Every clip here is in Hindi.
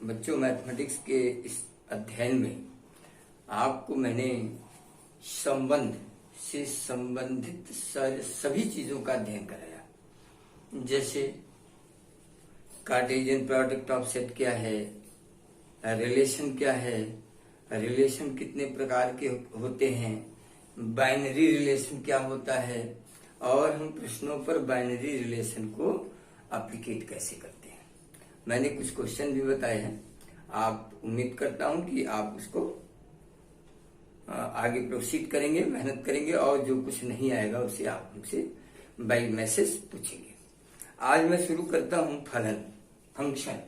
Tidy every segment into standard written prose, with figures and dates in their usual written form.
बच्चों, मैथमेटिक्स के इस अध्ययन में आपको मैंने संबंध से संबंधित सभी चीजों का अध्ययन कराया। जैसे कार्टेशियन प्रोडक्ट ऑफ सेट क्या है, रिलेशन क्या है, रिलेशन कितने प्रकार के होते हैं, बाइनरी रिलेशन क्या होता है, और हम प्रश्नों पर बाइनरी रिलेशन को एप्लीकेट कैसे करते हैं। मैंने कुछ क्वेश्चन भी बताए हैं। आप उम्मीद करता हूं कि आप उसको आगे प्रोसीड करेंगे, मेहनत करेंगे, और जो कुछ नहीं आएगा उसे आप हमसे बाय मैसेज पूछेंगे। आज मैं शुरू करता हूं फलन, फंक्शन,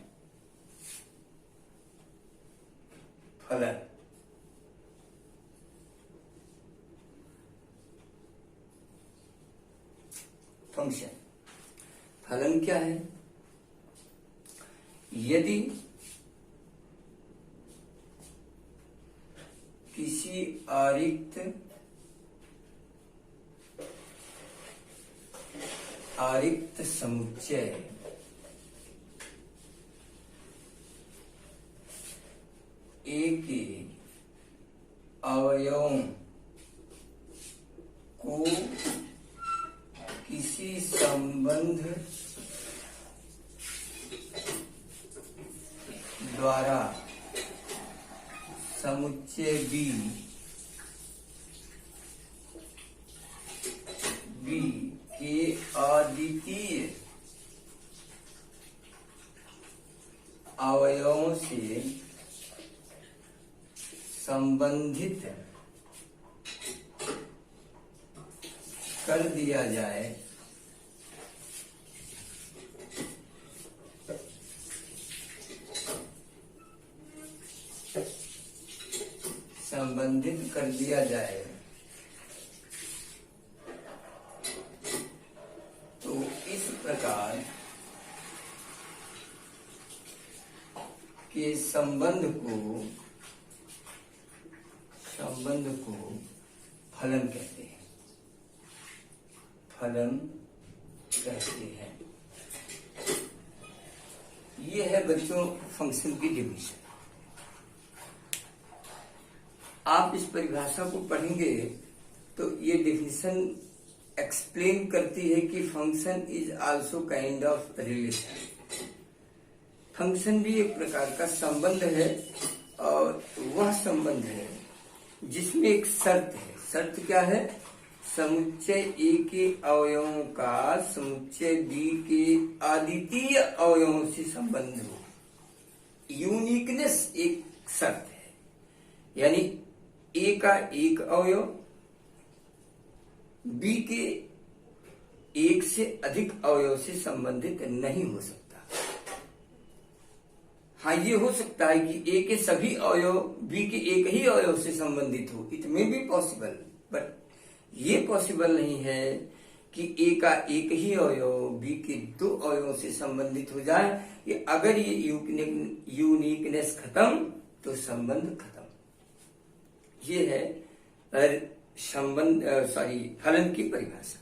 फलन। फंक्शन, फलन क्या है? यदि किसी आरिक्त समुच्चय ए के अवयवों को किसी संबंध द्वारा समुच्चय बी के अद्वितीय अवयवों से संबंधित कर दिया जाए तो इस प्रकार के संबंध को फलन कहते हैं। फलन कहते हैं। ये है बच्चों फंक्शन की डिफिनेशन। आप इस परिभाषा को पढ़ेंगे तो ये डिफिनेशन एक्सप्लेन करती है कि function is also kind of relation. Function भी एक प्रकार का संबंध है, और वह संबंध है जिसमें एक शर्त है। शर्त क्या है? समुच्चय ए के अवयवों का समुच्चय बी के अद्वितीय अवयवों से संबंध हो। यूनिकनेस एक शर्त है, यानी ए का एक अवयव बी के एक से अधिक अवयव से संबंधित नहीं हो सकता। हाँ, ये हो सकता है कि ए के सभी अवयव बी के एक ही अवयव से संबंधित हो। It may be possible, but ये पॉसिबल नहीं है कि ए का एक ही अवयव बी के दो अवयवों से संबंधित हो जाए। ये अगर ये यूनिकनेस खत्म तो संबंध खत्म। ये है फलन की परिभाषा।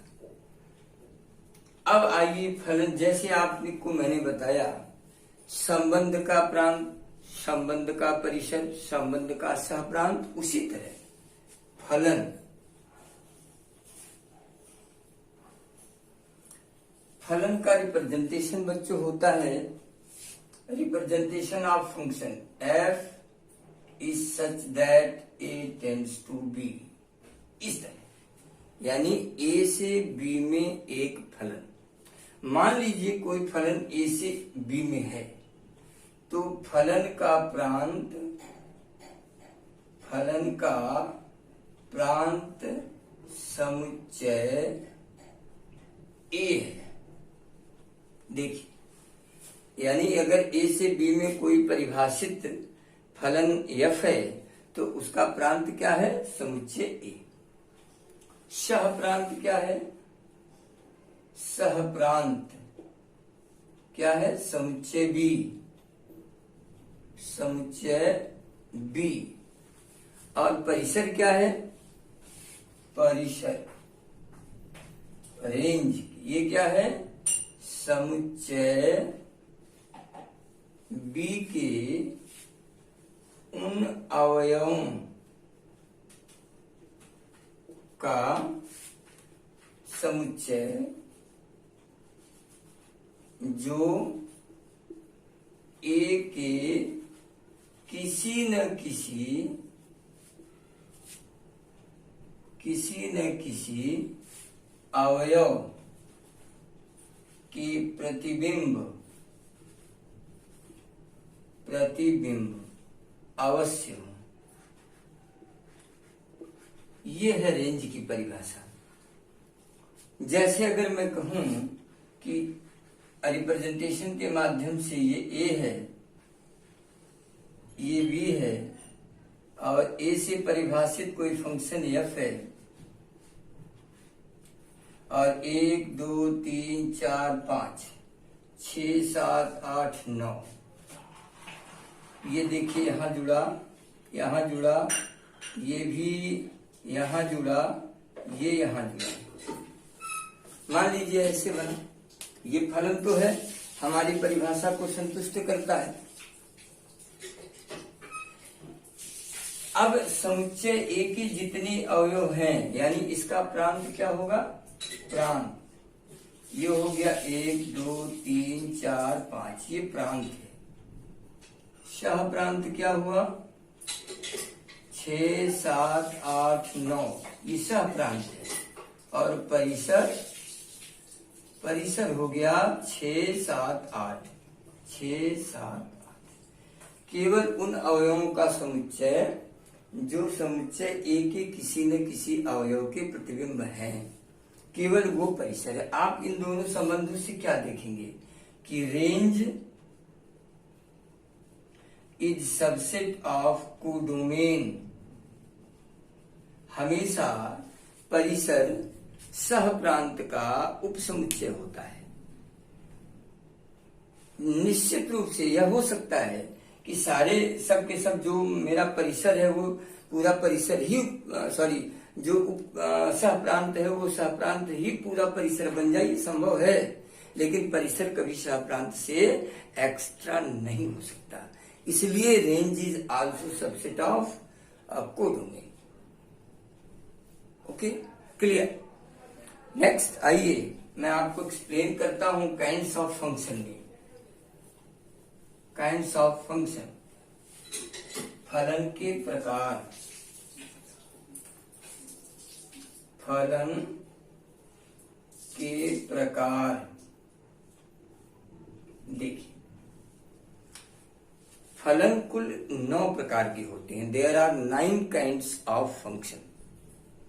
अब आइए फलन, जैसे आपको मैंने बताया संबंध का प्रांत, संबंध का परिसर, संबंध का सहप्रांत, उसी तरह फलन। फलन का रिप्रेजेंटेशन बच्चों होता है representation of function f is such that a tends to be. इस तरह, यानी ए से बी में एक फलन। मान लीजिए कोई फलन ए से बी में है, तो फलन का प्रांत समुच्चय ए है। देखिए, यानी अगर ए से बी में कोई परिभाषित फलन f है तो उसका प्रांत क्या है? समुच्चय ए। सह प्रांत क्या है? सह प्रांत क्या है? समुच्चय बी। समुच्चय बी। और परिसर क्या है? परिसर, रेंज। ये क्या है? समुच्चय बी के उन अवयवों का समुच्चय जो ए के किसी न किसी अवयव की प्रतिबिंब अवश्य हो। ये है रेंज की परिभाषा। जैसे अगर मैं कहूं कि रिप्रेजेंटेशन के माध्यम से ये ए है, ये बी है, और ए से परिभाषित कोई फंक्शन एफ है, और 1 2 3 4 5 6 7 8 9, ये देखिए यहां जुड़ा, ये भी यहां जुड़ा, ये यहां जुड़ा। मान लीजिए ऐसे बना, ये फलन तो है, हमारी परिभाषा को संतुष्ट करता है। अब समुच्चय ए की जितनी अवयव हैं, यानी इसका प्रांत क्या होगा? प्रांत। ये हो गया 1 2 3 4 5, ये प्रांत है। सह प्रांत क्या हुआ? 6 7 8 9, ये सह प्रांत है। और परिसर हो गया 6 7 8, 6 7 8। केवल उन अवयवों का समुच्चय जो समुच्चय ए के किसी न किसी अवयव के प्रतिबिंब हैं, केवल वो परिसर है। आप इन दोनों संबंधों से क्या देखेंगे कि range is subset of codomain. हमेशा परिसर सह प्रांत का उपसमुच्चय होता है। निश्चित रूप से यह हो सकता है कि सारे सब के सब जो मेरा परिसर है वो पूरा परिसर ही जो सह प्रांत है वो सह प्रांत ही पूरा परिसर बन जाए, संभव है। लेकिन परिसर कभी सह प्रांत से एक्स्ट्रा नहीं हो सकता। इसलिए range is also subset of codomain. Okay, clear. Next आइए मैं आपको एक्सप्लेन करता हूं काइंड्स ऑफ फंक्शन में। काइंड्स ऑफ फंक्शन, फलन के प्रकार। फलन के प्रकार देखिए, फलन कुल 9 प्रकार के होते हैं। There are 9 kinds of function.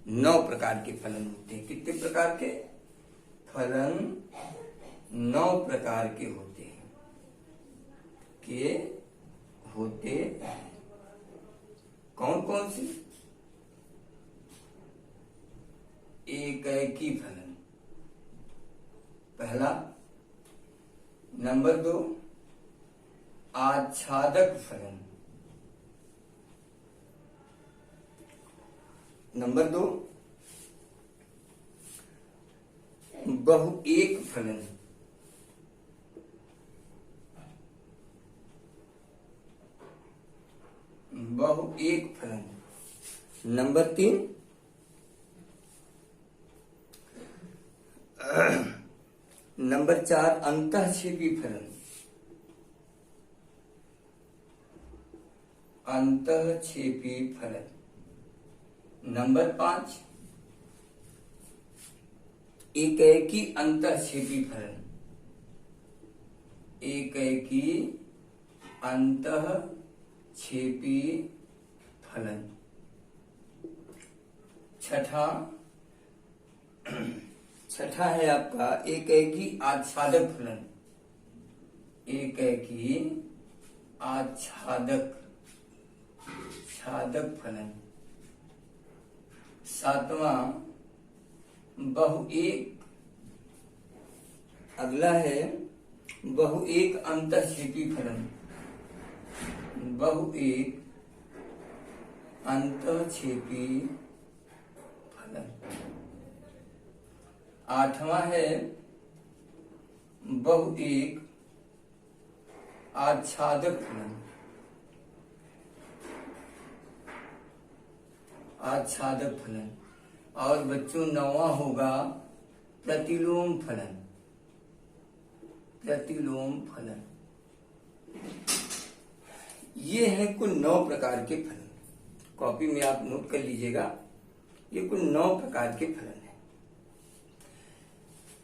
9 प्रकार के फलन होते हैं। कितने प्रकार के फलन? 9 प्रकार के होते हैं। कौन कौन से? एकैकी फलन पहला। नंबर 2 आच्छादक फलन। नंबर 2 बहुएक फलन। बहुएक फलन। नंबर 3 नंबर 4 अंतःक्षेपी फलन। अंतःक्षेपी फलन। नंबर 5 एकैकी अंतःक्षेपी फलन। एकैकी अंतःक्षेपी फलन। छठा है आपका एकैकी आच्छादक फलन। एकैकी आच्छादक फलन। 7वां बहुएक। अगला है बहुएक अंतःक्षेपी फलन। बहुएक अंतःक्षेपी फलन। 8वां है बहुएक आच्छादक फलन। आच्छादक फलन। और बच्चों 9वां होगा प्रतिलोम फलन। प्रतिलोम फलन ये है कुल 9 प्रकार के फलन। कॉपी में आप नोट कर लीजिएगा, ये कुल 9 प्रकार के फलन है।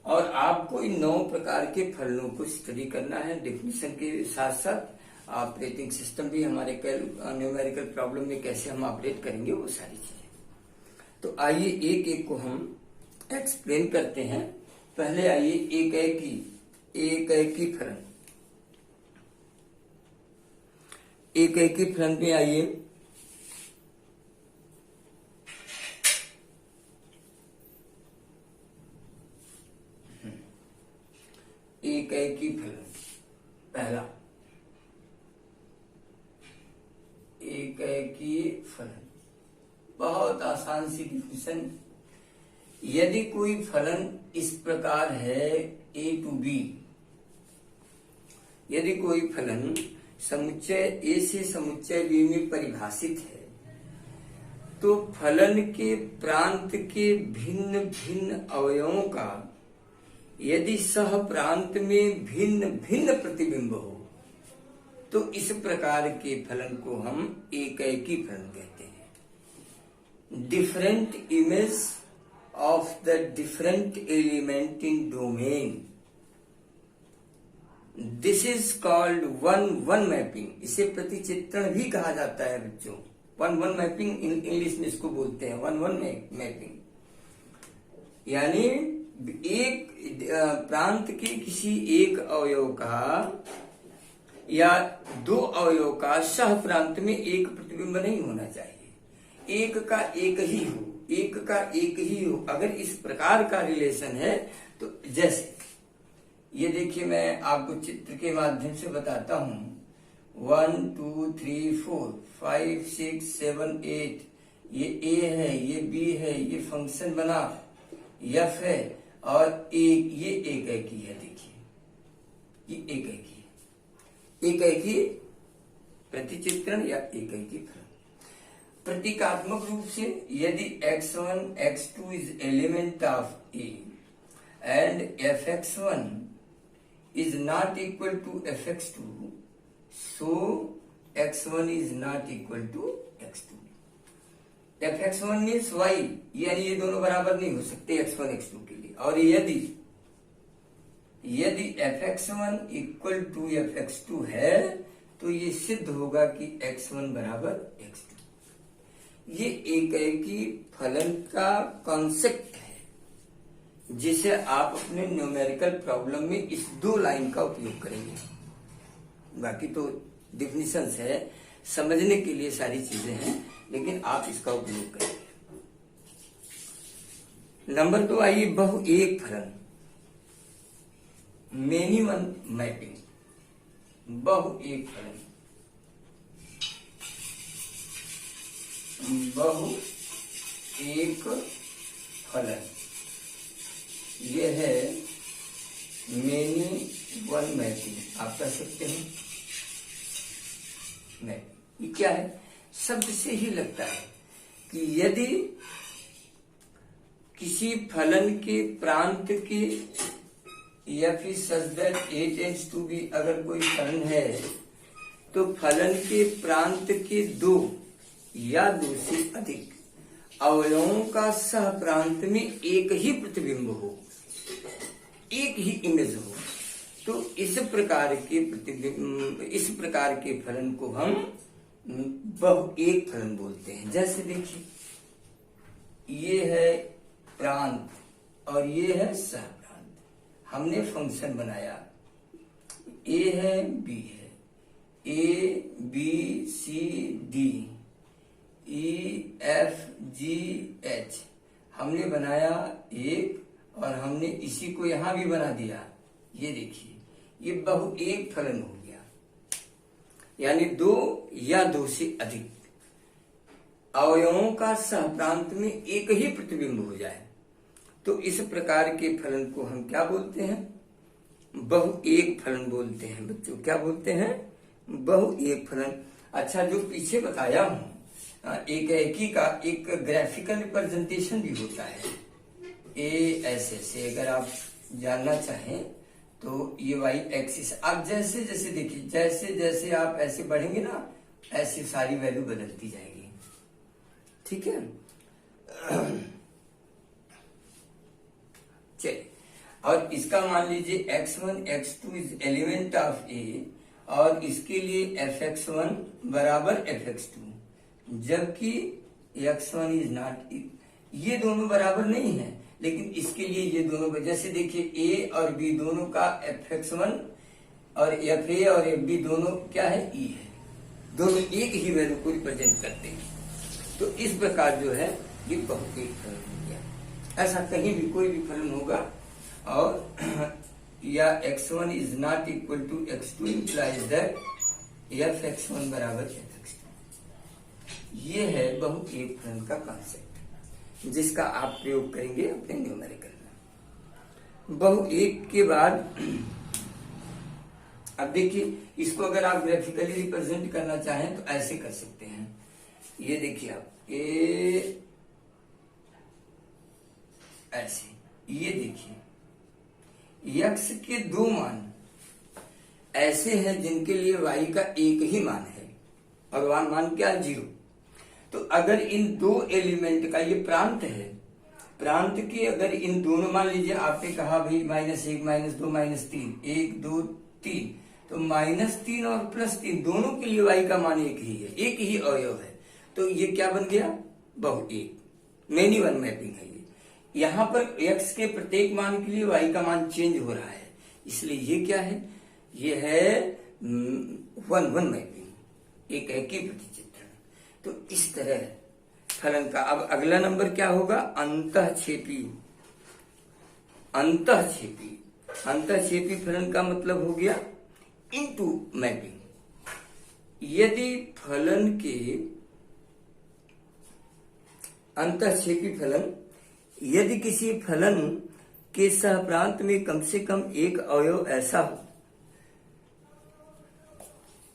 और आपको इन 9 प्रकार के फलनों को स्टडी करना है। डेफिनेशन के साथ साथ ऑपरेटिंग सिस्टम भी हमारे न्यूमेरिकल प्रॉब्लम में कैसे हम ऑपरेट करेंगे वो सारी चीजें। तो आइए एक एक को हम एक्सप्लेन करते हैं। पहले आइए एक एक फलन। एक फलन में आइए एक फलन। पहला एक फलन, बहुत आसान सी डिफिनेशन। यदि कोई फलन इस प्रकार है a to b, यदि कोई फलन समुच्चय a से समुच्चय b में परिभाषित है, तो फलन के प्रांत के भिन्न भिन्न अवयवों का यदि सह प्रांत में भिन्न भिन्न प्रतिबिंब हो, तो इस प्रकार के फलन को हम एकैकी फलन कहते हैं। Different image of the different element in domain, this is called one one mapping. इसे प्रतिचित्रण भी कहा जाता है बच्चों। वन वन मैपिंग इंग्लिश में इसको बोलते हैं, वन वन मैपिंग। यानी एक प्रांत के किसी एक अवयव का या 2 अवयव का सह प्रांत में एक प्रतिबिंब नहीं होना चाहिए, एक का एक ही हो, एक का एक ही हो। अगर इस प्रकार का रिलेशन है तो जैसे ये देखिए, मैं आपको चित्र के माध्यम से बताता हूं। 1 2 3 4 5 6 7 8, ये A है, ये B है, ये फंक्शन बना F है, और एक ये एकैकी है। देखिए ये एकैकी है, एकैकी प्रतिचित्रण या एकैकी फलन। प्रतीकात्मक रूप से यदि x1 x2 is element of A and fx1 is not equal to fx2, so x1 is not equal to x2. fx1 means y, यानी ये दोनों बराबर नहीं हो सकते x1 x2 के लिए। और यदि fx1 इक्वल टू fx2 है, तो ये सिद्ध होगा कि x1 बराबर x2। ये एकैकी फलन का कॉन्सेप्ट है, जिसे आप अपने न्यूमेरिकल प्रॉब्लम में इस 2 लाइन का उपयोग करेंगे। बाकी तो डिफिनिशंस है, समझने के लिए सारी चीजें हैं, लेकिन आप इसका उपयोग करेंगे। नंबर 2 आइए बहु एक फलन, मेनी वन मैपिंग। बहु एक फलन, बहु एक फलन, ये है मेनी वन मैपिंग आप कह सकते हैं। मैपिंग ये क्या है? शब्द से ही लगता है कि यदि किसी फलन के प्रांत के या फिर such that a tends to be, अगर कोई फलन है तो फलन के प्रांत के 2 या 2 से अधिक अवयवों का सह प्रांत में एक ही प्रतिबिंब हो, एक ही इमेज हो, तो इस प्रकार के फलन को हम बहु एक फलन बोलते हैं। जैसे देखिए, ये है प्रांत और ये है सह प्रांत। हमने फंक्शन बनाया, a है b है, a b c d e f g h हमने बनाया एक, और हमने इसी को यहां भी बना दिया। ये देखिए, ये बहु एक फलन हो गया, यानी 2 या 2 से अधिक अवयवों का सह प्रांत में एक ही प्रतिबिंब हो जाए, तो इस प्रकार के फलन को हम क्या बोलते हैं? बहु एक फलन बोलते हैं। बच्चों क्या बोलते हैं? बहु एक फलन। अच्छा, जो पीछे बताया हूं, एकी का एक ग्राफिकल रिप्रेजेंटेशन भी होता है। ए ऐसे अगर आप जानना चाहें तो ये वाई एक्सिस, आप जैसे जैसे देखिए, जैसे जैसे आप ऐसे बढ़ेंगे ना, ऐसे सारी वैल्यू बदलती जाएगी। ठीक है, चलिए, और इसका मान लीजिए x1 x2 is element of ए, और इसके लिए fx1 बराबर fx2, जबकि x1 इज नॉट, ये दोनों बराबर नहीं है, लेकिन इसके लिए ये दोनों, जैसे देखिए a और b दोनों का fx1 और fa और fb दोनों क्या है, e है, दोनों एक ही वैल्यू को रिप्रेजेंट करते हैं। तो इस प्रकार जो है ये बहुपद फलन हो गया। ऐसा कहीं भी कोई भी फलन होगा और या x1 is not equal to x2 implies that fx1 बराबर fx2। ये है बहुपद फलन का कॉन्सेप्ट, जिसका आप प्रयोग करेंगे अपने न्यूमेरिकल में। बहुपद के बाद अब देखिए, इसको अगर आप ग्राफिकली रिप्रेजेंट करना चाहें तो ऐसे कर सकते हैं। ये देखिए आप ऐसे, ये देखिए x के दो मान ऐसे हैं जिनके लिए y का एक ही मान है, और वहां मान क्या, 0। तो अगर इन दो एलिमेंट का, ये प्रांत है, प्रांत के अगर इन दोनों, मान लीजिए आपने कहा भाई -1 -2 -3, 1 2 3, तो -3 और +3 दोनों के लिए y का मान एक ही है, एक ही अवयव है। तो ये क्या बन गया, बहुपद, मेनी वन मैपिंग है ये। यहाँ पर x के प्रत्येक मान के लिए y का मान चेंज हो रहा है, इसलिए ये क्या है, ये है 1-1 मैपिंग, एक एकी प्रतिचित्रण। तो इस तरह फलन का, अब अगला नंबर क्या होगा, अंतःक्षेपी। अंतःक्षेपी, अंतःक्षेपी फलन का मतलब हो गया इनटू मैपिंग। यदि फलन के अंतःक्षेपी फलन, यदि किसी फलन के सहप्रांत में कम से कम एक अवयव ऐसा हो,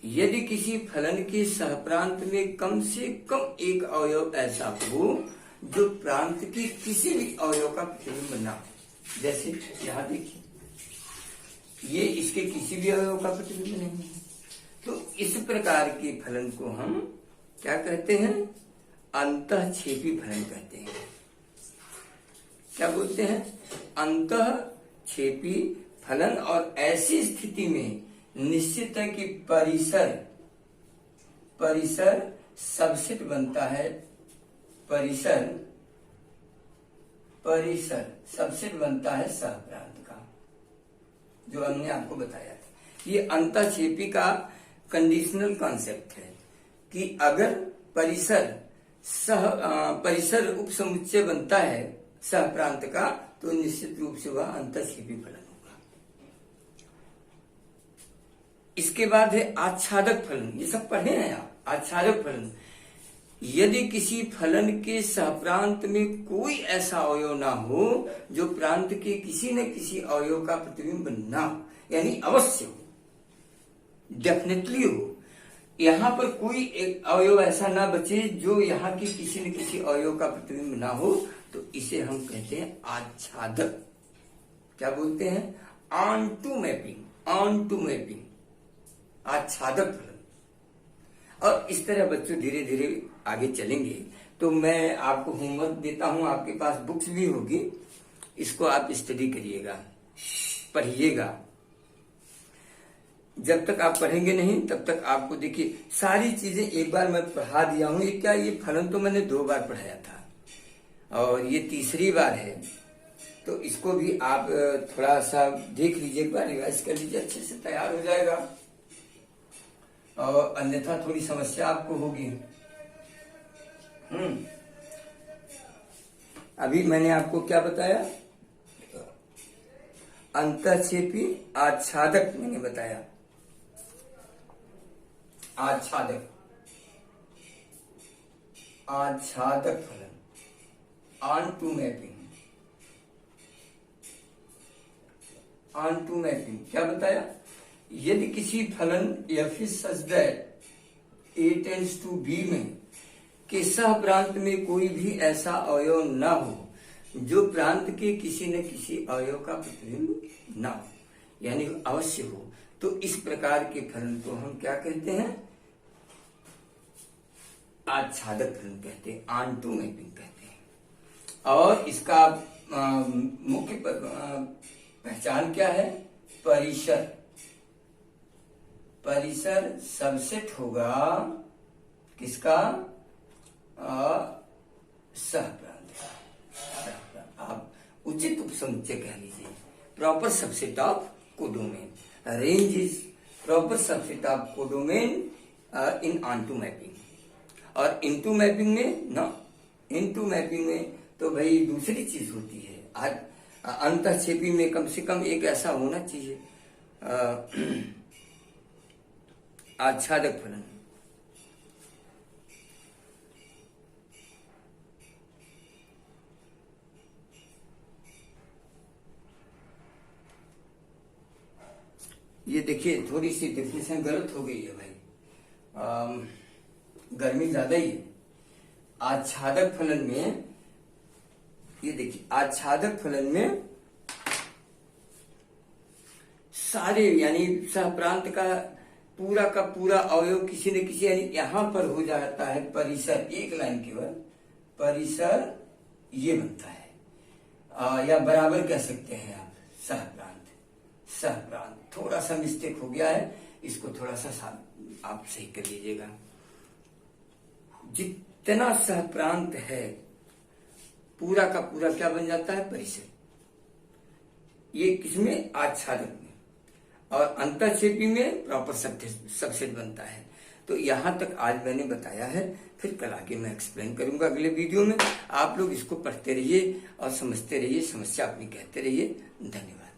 यदि किसी फलन के सहप्रांत में कम से कम एक अवयव ऐसा हो जो प्रांत के किसी भी अवयव का प्रतिबिंब न हो। जैसे यहां देखिए, ये इसके किसी भी अवयव का प्रतिबिंब नहीं है, तो इस प्रकार के फलन को हम क्या कहते हैं, अंतःक्षेपी फलन कहते हैं। क्या बोलते हैं, अंतःक्षेपी फलन। और ऐसी स्थिति में निश्चित है कि परिसर सबसेट बनता है, परिसर सबसेट बनता है सहप्रांत का, जो हमने आपको बताया था। ये अंतःक्षेपी का कंडीशनल कॉन्सेप्ट है कि अगर परिसर उपसमुच्चय बनता है सहप्रांत का, तो निश्चित रूप से वह अंतःक्षेपी फलन होगा। इसके बाद है आच्छादक फलन, ये सब पढ़े हैं आप, आच्छादक फलन। यदि किसी फलन के सहप्रांत में कोई ऐसा अवयव ना हो जो प्रांत के किसी न किसी अवयव का प्रतिबिंब ना हो, यानी अवश्य हो, डेफिनेटली हो, यहाँ पर कोई एक अवयव ऐसा ना बचे जो यहाँ की किसी न किसी अवयव का प्रतिबिंब ना हो, तो इसे हम कहते हैं आच्छादक। क्या बोलते हैं, ऑन टू मैपिंग, आच्छादक फलन। और इस तरह बच्चों धीरे धीरे आगे चलेंगे। तो मैं आपको होमवर्क देता हूं, आपके पास बुक्स भी होगी, इसको आप स्टडी करिएगा, पढ़िएगा। जब तक आप पढ़ेंगे नहीं तब तक आपको, देखिए सारी चीजें एक बार मैं पढ़ा दिया हूं। ये क्या, ये फलन तो मैंने 2 बार पढ़ाया था और ये तीसरी बार है, तो इसको भी आप थोड़ा सा देख लीजिए, एक बार रिवाइज कर लीजिए, अच्छे से तैयार हो जाएगा। और अन्यथा थोड़ी समस्या आपको होगी। अभी मैंने आपको क्या बताया, अंतःक्षेपी आच्छादक मैंने बताया, आच्छादक फलन, ऑन टू मैपिंग। क्या बताया, यदि किसी फलन f is such that a tends to b में कि सह प्रांत में कोई भी ऐसा अवयव न हो जो प्रांत के किसी न किसी अवयव का प्रतिबिंब न हो, यानी अवश्य हो। तो इस प्रकार के फलन को हम क्या कहते हैं? आच्छादक फलन कहते हैं, ऑन्टो मैपिंग कहते हैं। और इसका मुख्य पहचान क्या है? परिसर। परिसर सबसेट होगा किसका? सहप्रांत का। आप उचित उपसमुच्चय कह लीजिए। Proper subset of codomain. Range is proper subset of codomain in onto mapping. और इनटू मैपिंग में ना, इनटू मैपिंग में तो भाई दूसरी चीज होती है। आज अंतःक्षेपी में कम से कम एक ऐसा होना चाहिए आच्छादक फलन। ये देखिए थोड़ी सी डेफिनेशन गलत हो गई है भाई, गर्मी ज्यादा ही है। आच्छादक फलन में ये देखिए, आच्छादक फलन में सारे यानी सहप्रांत का पूरा अवयव किसी न किसी, यानी यहां पर हो जाता है परिसर। एक लाइन केवल परिसर ये बनता है, या बराबर कह सकते हैं आप सहप्रांत। सहप्रांत थोड़ा सा मिस्टेक हो गया है, इसको थोड़ा सा आप सही कर लीजिएगा। जितना सहप्रांत है पूरा का पूरा क्या बन जाता है? परिसर। ये किसमें? आच्छादक में। और अंतःक्षेपी में प्रॉपर सबसेट बनता है। तो यहां तक आज मैंने बताया है, फिर कल आगे मैं एक्सप्लेन करूंगा अगले वीडियो में। आप लोग इसको पढ़ते रहिए और समझते रहिए, समस्या अपनी कहते रहिए। धन्यवाद।